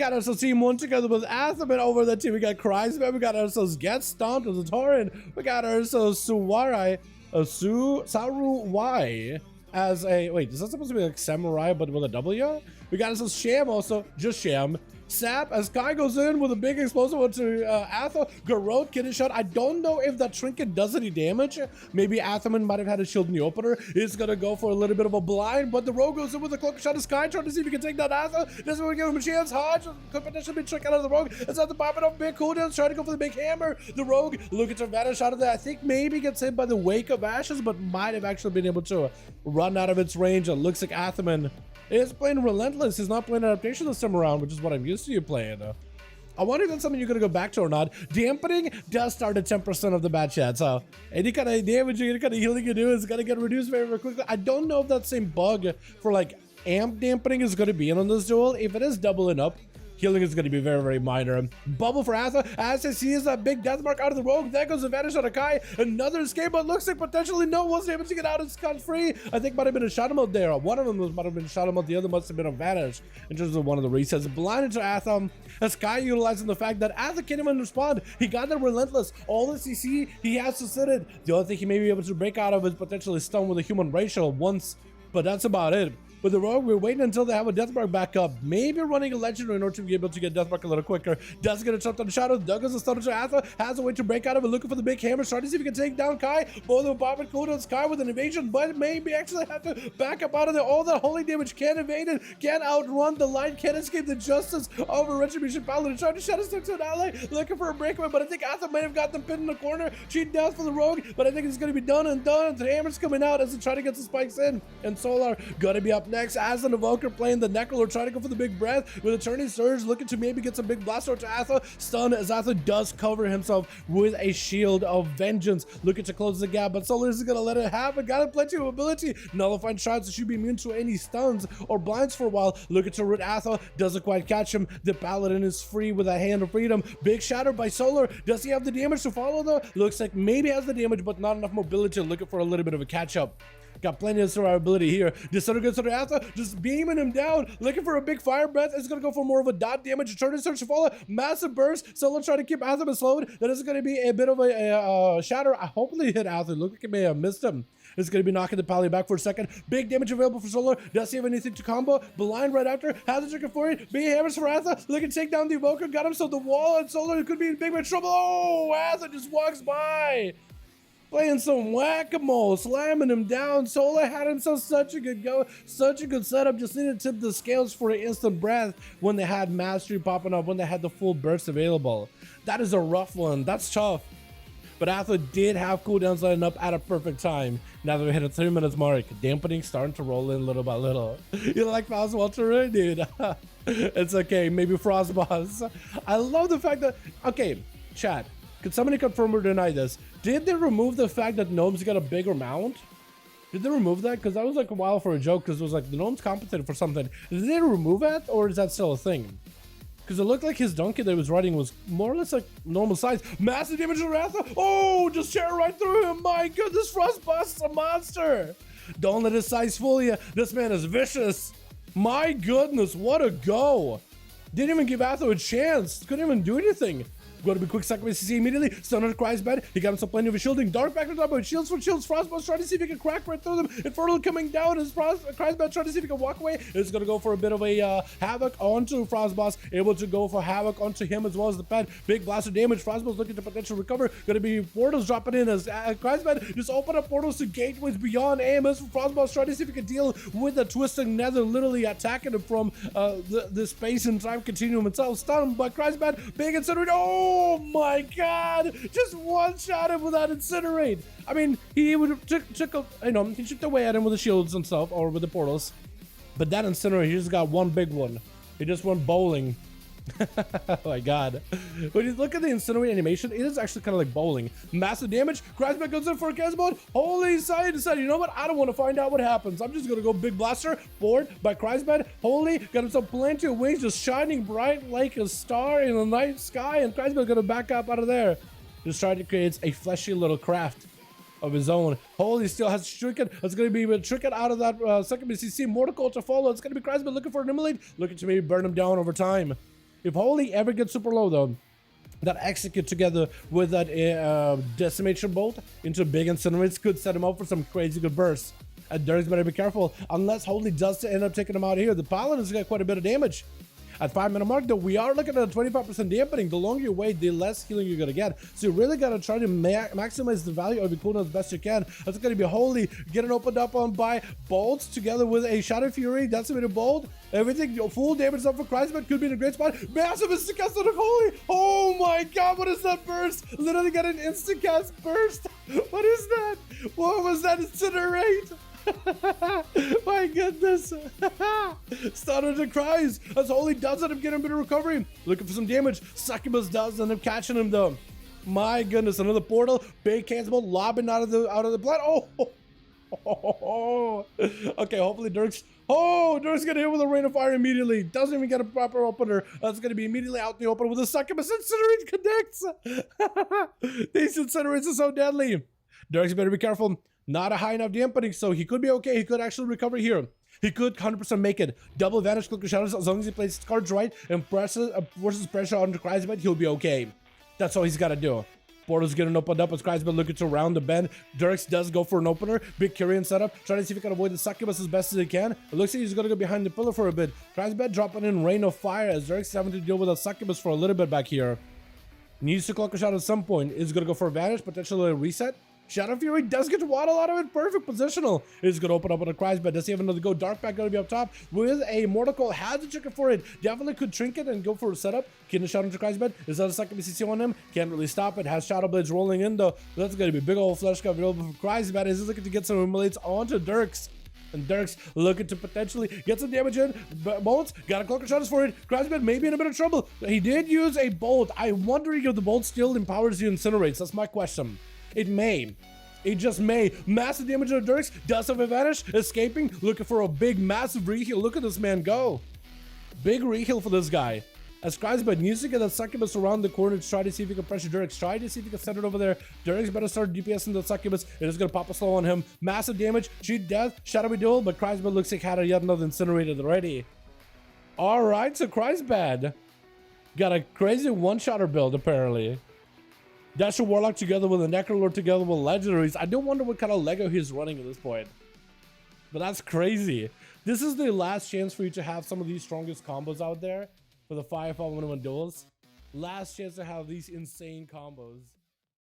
got ourselves Team 1 together with Athaman over the team. We got Kreisman. We got ourselves Get Stomped with the Tauren. We got ourselves Saru Y as a... Wait, is that supposed to be like Samurai but with a W? We got ourselves Sham also. Just Sham. Sap as Kai goes in with a big explosive onto Atha. Garrote getting shot. I don't know if that trinket does any damage. Maybe Athaman might have had a shield in the opener. He's gonna go for a little bit of a blind, but the rogue goes in with a cloak shot of Sky, trying to see if he can take down Atha. Doesn't want to give him a chance. Hodge could potentially be tricked out of the rogue. It's not the popping off big cooldowns, trying to go for the big hammer. The rogue looking to vanish out of that. I think maybe gets hit by the wake of ashes, but might have actually been able to run out of its range. It looks like Athaman is playing Relentless. He's not playing Adaptation this time around, which is what I'm used to you playing. I wonder if that's something you're going to go back to or not. Dampening does start at 10% of the bad chat, so any kind of damage, any kind of healing you do is going to get reduced very, very quickly. I don't know if that same bug for like amp dampening is going to be in on this duel. If it is doubling up, healing is going to be very, very minor. Bubble for Atha as he sees that big death mark out of the rogue. There goes the vanish out of Kai. Another escape, but looks like potentially no wasn't able to get out. It's cut free. I think might have been a shadow mode there. One of them might have been shadow mode. The other must have been a vanish in terms of one of the resets. Blinded to Atha as Kai utilizing the fact that Atha can't even respond. He got the Relentless. All the CC, he has to sit it. The only thing he may be able to break out of is potentially stun with a human racial once, but that's about it. With the rogue, we're waiting until they have a deathmark back up. Maybe running a legendary in order to be able to get deathmark a little quicker. Does get a chunk on the shadow. Douglas is starting to Atha. Has a way to break out of it. Looking for the big hammer. Trying to see if he can take down Kai. Both of them popping cooldowns. Kai with an evasion, but maybe actually have to back up out of there. All that holy damage can't evade it. Can't outrun the line. Can't escape the justice of a Retribution Paladin. Trying to shadow stick to an ally. Looking for a breakaway, but I think Atha may have got them pinned in the corner. Cheating down for the rogue, but I think it's going to be done and done. The hammer's coming out as they try to get the spikes in. And Solar going to be up next as an Evoker playing the Necrolord, trying to go for the big breath with a turning surge, looking to maybe get some big blaster to Atha. Stun as Atha does cover himself with a shield of vengeance, looking to close the gap, but Solar is gonna let it happen. Got plenty of ability, nullifying shots that should be immune to any stuns or blinds for a while. Looking to root Atha, doesn't quite catch him. The Paladin is free with a hand of freedom. Big shatter by Solar. Does he have the damage to follow though? Looks like maybe has the damage, but not enough mobility. Looking for a little bit of a catch up. Got plenty of survivability here. Disorder gets under Atha, just beaming him down, looking for a big fire breath. It's gonna go for more of a dot damage. Turn and search to follow. Massive burst. Solo trying to keep Atha slowed. That is gonna be a bit of a shatter. I hopefully hit Atha. Look like it may have missed him. It's going to be knocking the Pally back for a second. Big damage available for Solar. Does he have anything to combo? Blind right after. Has a trigger for it. Big hammers for Atha. Looking to take down the Evoker. Got himself the wall, and Solar could be in big trouble. Oh, Atha just walks by. Playing some whack-a-mole, slamming him down. Solar had himself such a good go, such a good setup. Just needed to tip the scales for an instant breath when they had Mastery popping up, when they had the full burst available. That is a rough one. That's tough. But Atha did have cooldowns lining up at a perfect time. Now that we hit a 3 minutes mark, dampening starting to roll in little by little. You like Fast Walter, right, dude? It's okay. Maybe Frost Boss. I love the fact that... Okay, chat. Could somebody confirm or deny this? Did they remove the fact that gnomes got a bigger mount? Did they remove that? Because that was like a while for a joke, because it was like the gnomes compensated for something. Did they remove that, or is that still a thing? Because it looked like his donkey that he was riding was more or less like normal size. Massive damage to Atha. Oh, just tear right through him. My goodness, Frostbust's a monster. Don't let his size fool you. This man is vicious. My goodness, what a go. Didn't even give Atha a chance. Couldn't even do anything. Going to be quick second CC immediately. Stunner cries bad. He got himself plenty of a shielding. Dark back to the top, but shields for shields. Frostboss trying to see if he can crack right through them. Infernal coming down. His cries bad trying to see if he can walk away. It's going to go for a bit of a havoc onto Frostboss. Able to go for havoc onto him as well as the pet. Big blaster damage. Frostboss looking to potential recover. Going to be portals dropping in as cries bad just open up portals to gateways beyond AMS. Frostboss trying to see if he can deal with the twisting nether, literally attacking him from the space and time continuum itself. Stun, but cries bad. Big incinerate. Oh my god! Just one shot him without incinerate. I mean, he would have took he chipped away at him with the shields and stuff, or with the portals. But that incinerate, he just got one big one. He just went bowling. Oh my god. When you look at the incinerate animation, it is actually kind of like bowling. Massive damage. Kreisbeck goes in for a Kesmod. Holy side decided, you know what? I don't want to find out what happens. I'm just going to go big blaster. Board by Kreisbeck. Holy, got himself plenty of wings, just shining bright like a star in the night sky. And Kreisbeck going to back up out of there. Just trying to create a fleshy little craft of his own. Holy, still has Stricken. It's going to be Stricken out of that second BCC. Mortal to follow. It's going to be Kreisbeck looking for an immolate. Looking to maybe burn him down over time. If Holy ever gets super low though, that execute together with that decimation bolt into big incinerates could set him up for some crazy good bursts. And Dirk's better be careful, unless Holy does end up taking him out here. The Paladin's got quite a bit of damage. At 5-minute mark though, we are looking at a 25% dampening. The longer you wait, the less healing you're gonna get. So you really gotta try to maximize the value of your cooldown as best you can. That's gonna be Holy getting opened up on by bolts together with a Shadow Fury, decimated bolt. Everything full damage up for Christmas could be in a great spot. Massive instant cast on Holy. Oh my god, what is that burst? Literally got an instant cast burst. What is that? What was that incinerate? My goodness. Started to cries as Holy does end up getting a bit of recovery. Looking for some damage. Succubus does end up catching him though. My goodness, another portal. Big cancelable, lobbing out of the blood. Oh. Okay, hopefully Dirk's gonna hit with a rain of fire immediately. Doesn't even get a proper opener. That's gonna be immediately out in the open with a succubus. Incinerate connects. These incinerates are so deadly. Dirk's better be careful. Not a high enough dampening, so he could be okay. He could actually recover here. He could 100% make it. Double vanish, click shadows, as long as he plays his cards right and forces pressure onto Kreisbet, he'll be okay. That's all he's got to do. Portal's getting opened up as Kreisbet looking to round the bend. Dirks does go for an opener. Big Kyrian setup. Trying to see if he can avoid the succubus as best as he can. It looks like he's going to go behind the pillar for a bit. Kreisbet dropping in Rain of Fire as Dirks having to deal with a succubus for a little bit back here. Needs to clock a shot at some point. Is going to go for a vanish, potentially a reset. Shadow Fury does get to waddle out of it. Perfect positional. He's going to open up on a Kreisbet. Does he have another go? Darkback going to be up top with a Mortal Coil. Has to check it for it. Definitely could trinket and go for a setup. Can the Shadow into Kreisbet? Is that a second BCC on him? Can't really stop it. Has Shadow Blades rolling in though. That's going to be big old flesh cut available for Kreisbet. He's looking to get some Immolates onto Dirks. And Dirks looking to potentially get some damage in. Bolts, got a cloak of shadows for it. Kreisbet may be in a bit of trouble. He did use a bolt. I'm wondering if the bolt still empowers the incinerates. That's my question. It may. It just may. Massive damage on Dirks. Does have a vanish. Escaping. Looking for a big, massive reheal. Look at this man go. Big reheal for this guy. As Kreisbet needs to get that succubus around the corner to try to see if he can pressure Dirks. Try to see if he can set it over there. Dirks better start DPSing the succubus. It is going to pop a slow on him. Massive damage. Cheat death. Shadowy duel. But Kreisbet looks like had yet another incinerated already. Alright, so Kreisbet got a crazy one-shotter build apparently. Dasher Warlock together with a Necrolord together with legendaries. I do wonder what kind of Lego he's running at this point. But that's crazy. This is the last chance for you to have some of these strongest combos out there for the 5v5 1v1 duels. Last chance to have these insane combos.